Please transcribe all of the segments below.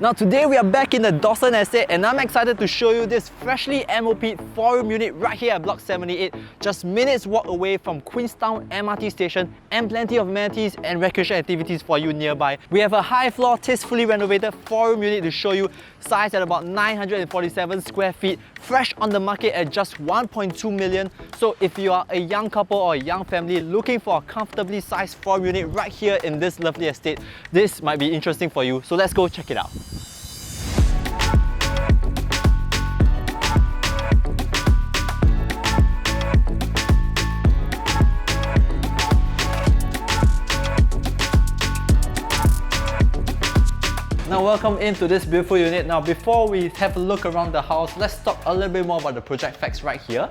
Now today we are back in the Dawson Estate and I'm excited to show you this freshly MOP'd 4-room unit right here at Block 78, just minutes walk away from Queenstown MRT station and plenty of amenities and recreation activities for you nearby. We have a high floor, tastefully renovated 4-room unit to show you, size at about 947 square feet, fresh on the market at just 1.2 million. So if you are a young couple or a young family looking for a comfortably sized 4-room unit right here in this lovely estate, this might be interesting for you. So let's go check it out. Now welcome into this beautiful unit. Now before we have a look around the house, let's talk a little bit more about the project facts right here.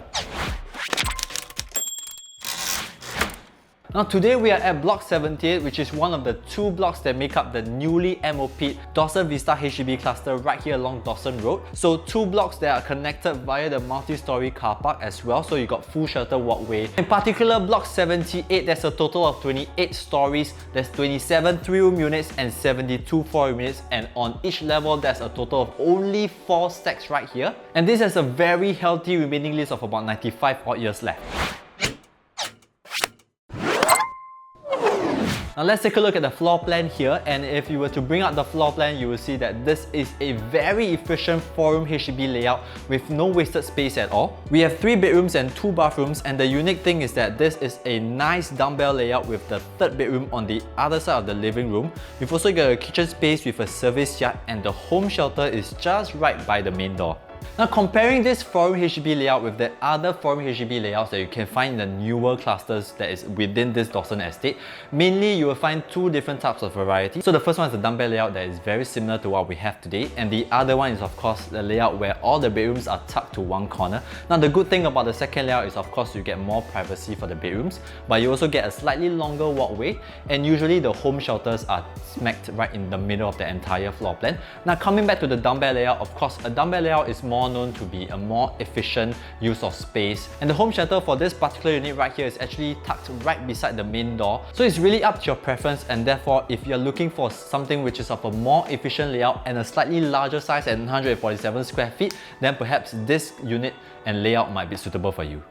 Now today we are at Block 78, which is one of the 2 blocks that make up the newly MOP'd Dawson Vista HDB cluster right here along Dawson Road. So 2 blocks that are connected via the multi-storey car park as well, so you got full shelter walkway. In particular, Block 78, there's a total of 28 stories, there's 27 3-room units and 72 4-room units, and on each level there's a total of only 4 stacks right here. And this has a very healthy remaining lease of about 95 odd years left. Now let's take a look at the floor plan here, and if you were to bring out the floor plan, you will see that this is a very efficient 4-room HDB layout with no wasted space at all. We have 3 bedrooms and 2 bathrooms, and the unique thing is that this is a nice dumbbell layout with the 3rd bedroom on the other side of the living room. We've also got a kitchen space with a service yard, and the home shelter is just right by the main door. Now comparing this 4-room HDB layout with the other 4-room HDB layouts that you can find in the newer clusters that is within this Dawson Estate, mainly you will find 2 different types of variety. So the first one is the dumbbell layout that is very similar to what we have today, and the other one is of course the layout where all the bedrooms are tucked to one corner. Now the good thing about the second layout is of course you get more privacy for the bedrooms, but you also get a slightly longer walkway, and usually the home shelters are smacked right in the middle of the entire floor plan. Now coming back to the dumbbell layout, of course a dumbbell layout is more known to be a more efficient use of space, and the home shelter for this particular unit right here is actually tucked right beside the main door. So it's really up to your preference, and therefore if you're looking for something which is of a more efficient layout and a slightly larger size at 147 square feet, then perhaps this unit and layout might be suitable for you.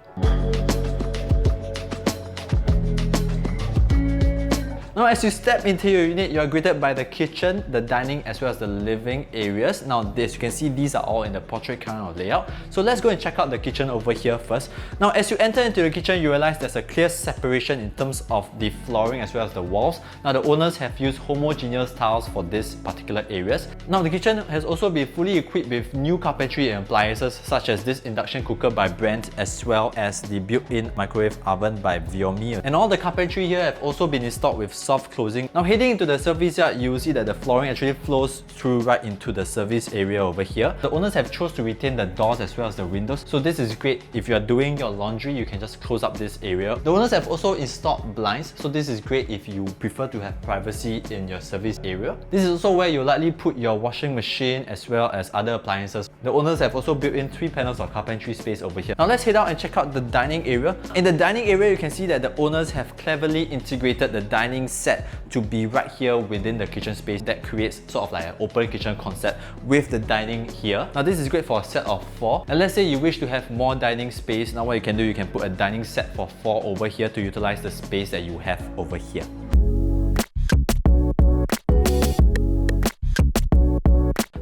Now as you step into your unit, you are greeted by the kitchen, the dining as well as the living areas. Now as you can see, these are all in the portrait kind of layout. So let's go and check out the kitchen over here first. Now as you enter into the kitchen, you realize there's a clear separation in terms of the flooring as well as the walls. Now the owners have used homogeneous tiles for this particular areas. Now the kitchen has also been fully equipped with new carpentry and appliances such as this induction cooker by Brent as well as the built-in microwave oven by Viomi. And all the carpentry here have also been installed with soft closing. Now heading into the service yard, you will see that the flooring actually flows through right into the service area over here. The owners have chosen to retain the doors as well as the windows, so this is great. If you are doing your laundry, you can just close up this area. The owners have also installed blinds, so this is great if you prefer to have privacy in your service area. This is also where you'll likely put your washing machine as well as other appliances. The owners have also built in 3 panels of carpentry space over here. Now let's head out and check out the dining area. In the dining area, you can see that the owners have cleverly integrated the dining set to be right here within the kitchen space. That creates sort of like an open kitchen concept with the dining here. Now this is great for a set of 4. And let's say you wish to have more dining space. Now what you can do, you can put a dining set for 4 over here to utilize the space that you have over here.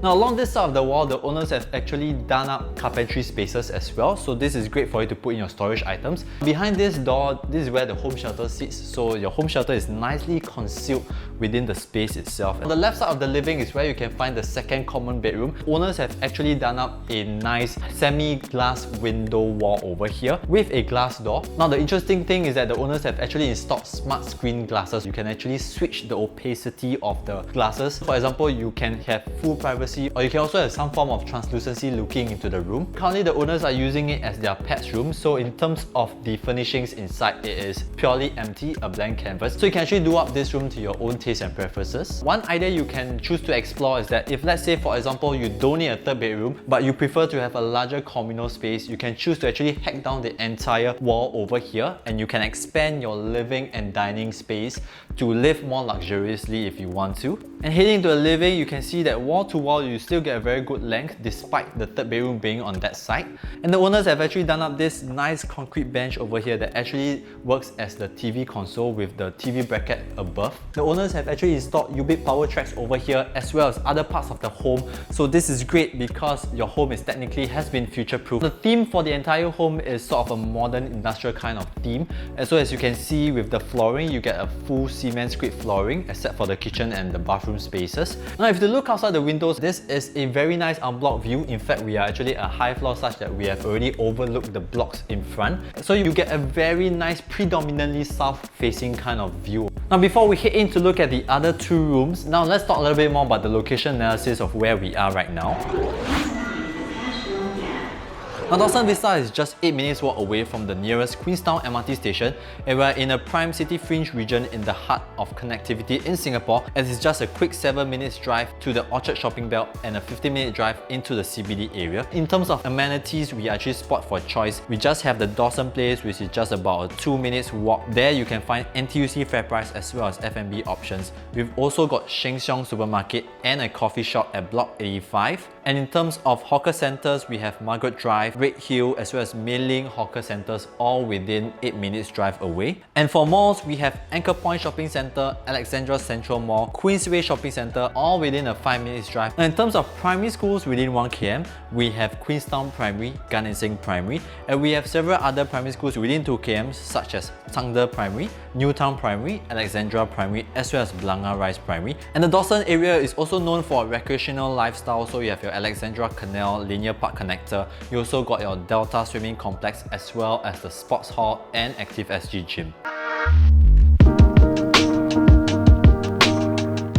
Now along this side of the wall, the owners have actually done up carpentry spaces as well, so this is great for you to put in your storage items. Behind this door, this is where the home shelter sits, so your home shelter is nicely concealed within the space itself. On the left side of the living is where you can find the second common bedroom. Owners have actually done up a nice semi-glass window wall over here with a glass door. Now the interesting thing is that the owners have actually installed smart screen glasses. You can actually switch the opacity of the glasses. For example, you can have full privacy, or you can also have some form of translucency looking into the room. Currently the owners are using it as their pet's room, so in terms of the furnishings inside, it is purely empty, a blank canvas. So you can actually do up this room to your own taste and preferences. One idea you can choose to explore is that if, let's say for example, you don't need a 3rd bedroom but you prefer to have a larger communal space, you can choose to actually hack down the entire wall over here, and you can expand your living and dining space to live more luxuriously if you want to. And heading into the living, you can see that wall to wall you still get a very good length despite the third bedroom being on that side. And the owners have actually done up this nice concrete bench over here that actually works as the TV console with the TV bracket above. The owners have actually installed UBIT power tracks over here as well as other parts of the home. So this is great because your home is technically has been future-proof. The theme for the entire home is sort of a modern industrial kind of theme. And so as you can see with the flooring, you get a full cement screed flooring except for the kitchen and the bathroom spaces. Now if you look outside the windows, this is a very nice unblocked view. In fact, we are actually a high floor such that we have already overlooked the blocks in front. So you get a very nice predominantly south-facing kind of view. Now before we head in to look at the other two rooms, now let's talk a little bit more about the location analysis of where we are right now. Now Dawson Vista is just 8 minutes walk away from the nearest Queenstown MRT station, and we're in a prime city fringe region in the heart of connectivity in Singapore, as it's just a quick 7 minutes drive to the Orchard shopping belt and a 15-minute drive into the CBD area. In terms of amenities, we actually spot for choice. We just have the Dawson Place, which is just about a 2 minutes walk. There you can find NTUC FairPrice as well as F&B options. We've also got Sheng Siong Supermarket and a coffee shop at Block 85. And in terms of hawker centres, we have Margaret Drive, Red Hill as well as Mei Ling hawker centres all within 8 minutes drive away. And for malls, we have Anchor Point Shopping Centre, Alexandra Central Mall, Queensway Shopping Centre all within a 5 minutes drive. And in terms of primary schools within 1 km, we have Queenstown Primary, Gan Eng Seng Primary, and we have several other primary schools within 2 km such as Changde Primary, Newtown Primary, Alexandra Primary as well as Blanga Rise Primary. And the Dawson area is also known for a recreational lifestyle, so you have your Alexandra Canal Linear Park Connector, you also got your Delta Swimming Complex as well as the Sports Hall and Active SG Gym.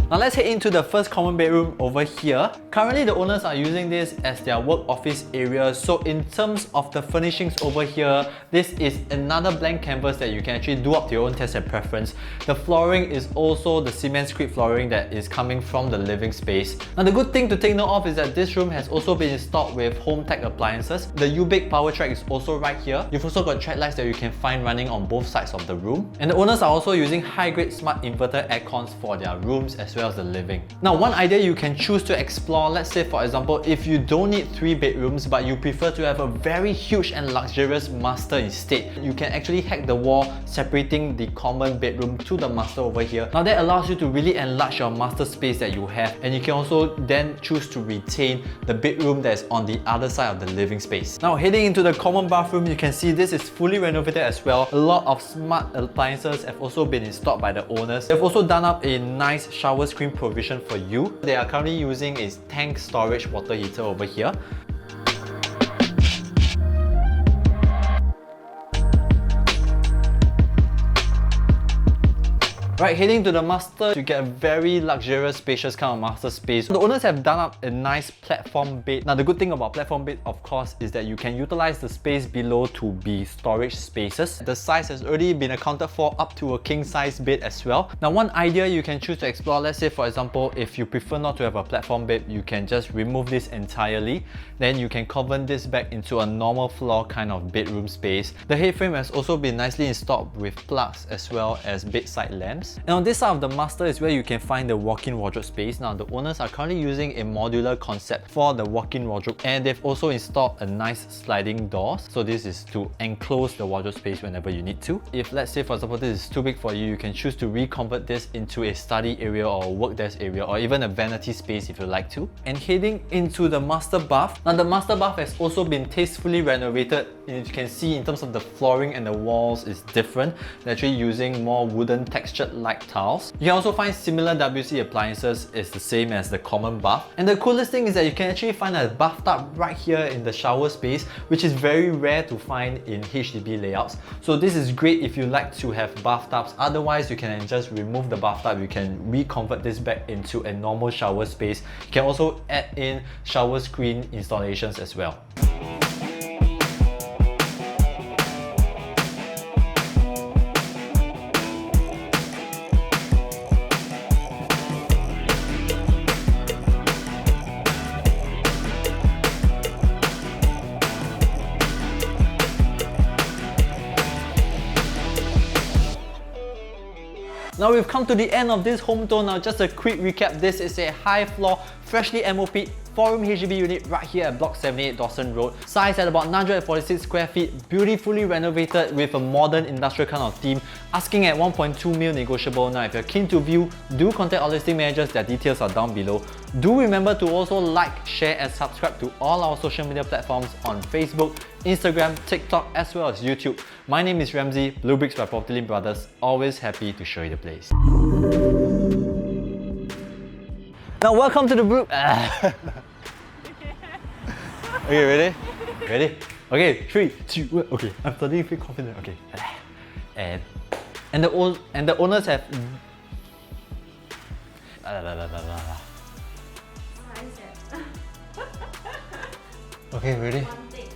Now let's head into the first common bedroom over here. Currently the owners are using this as their work office area, so in terms of the furnishings over here, this is another blank canvas that you can actually do up to your own taste and preference. The flooring is also the cement screed flooring that is coming from the living space. Now the good thing to take note of is that this room has also been installed with home tech appliances. The UBIT power track is also right here. You've also got track lights that you can find running on both sides of the room. And the owners are also using high-grade smart inverter aircons for their rooms as well as the living. Now one idea you can choose to explore, let's say for example, if you don't need 3 bedrooms but you prefer to have a very huge and luxurious master instead, you can actually hack the wall separating the common bedroom to the master over here. Now that allows you to really enlarge your master space that you have, and you can also then choose to retain the bedroom that is on the other side of the living space. Now heading into the common bathroom, you can see this is fully renovated as well. A lot of smart appliances have also been installed by the owners. They've also done up a nice shower screen provision for you. They are currently using a tank storage water heater over here. Right, heading to the master, you get a very luxurious, spacious kind of master space. The owners have done up a nice platform bed. Now the good thing about platform bed, of course, is that you can utilize the space below to be storage spaces. The size has already been accounted for up to a king size bed as well. Now one idea you can choose to explore, let's say for example, if you prefer not to have a platform bed, you can just remove this entirely. Then you can convert this back into a normal floor kind of bedroom space. The headframe has also been nicely installed with plugs as well as bedside lamps. And on this side of the master is where you can find the walk-in wardrobe space. Now the owners are currently using a modular concept for the walk-in wardrobe, and they've also installed a nice sliding doors. So this is to enclose the wardrobe space whenever you need to. If let's say for example this is too big for you, you can choose to reconvert this into a study area or a work desk area or even a vanity space if you like to. And heading into the master bath. Now the master bath has also been tastefully renovated. As you can see in terms of the flooring and the walls is different. They're actually using more wooden textured light tiles. You can also find similar WC appliances. It's the same as the common bath. And the coolest thing is that you can actually find a bathtub right here in the shower space, which is very rare to find in HDB layouts. So this is great if you like to have bathtubs. Otherwise, you can just remove the bathtub. You can reconvert this back into a normal shower space. You can also add in shower screen installations as well. Now we've come to the end of this home tour. Now just a quick recap, this is a high floor, freshly MOP'd 4-room HDB unit right here at Block 78 Dawson Road. Size at about 946 square feet, beautifully renovated with a modern industrial kind of theme, asking at 1.2 mil negotiable. Now if you're keen to view, do contact our listing managers, their details are down below. Do remember to also like, share and subscribe to all our social media platforms on Facebook, Instagram, TikTok as well as YouTube. My name is Ramzi, bleubricks by PropertyLimBrothers, always happy to show you the place. Now welcome to the Okay, ready? Ready? Okay, 3, 2, 1. Okay, I'm starting to feel confident. Okay, and the owners have. Okay, ready?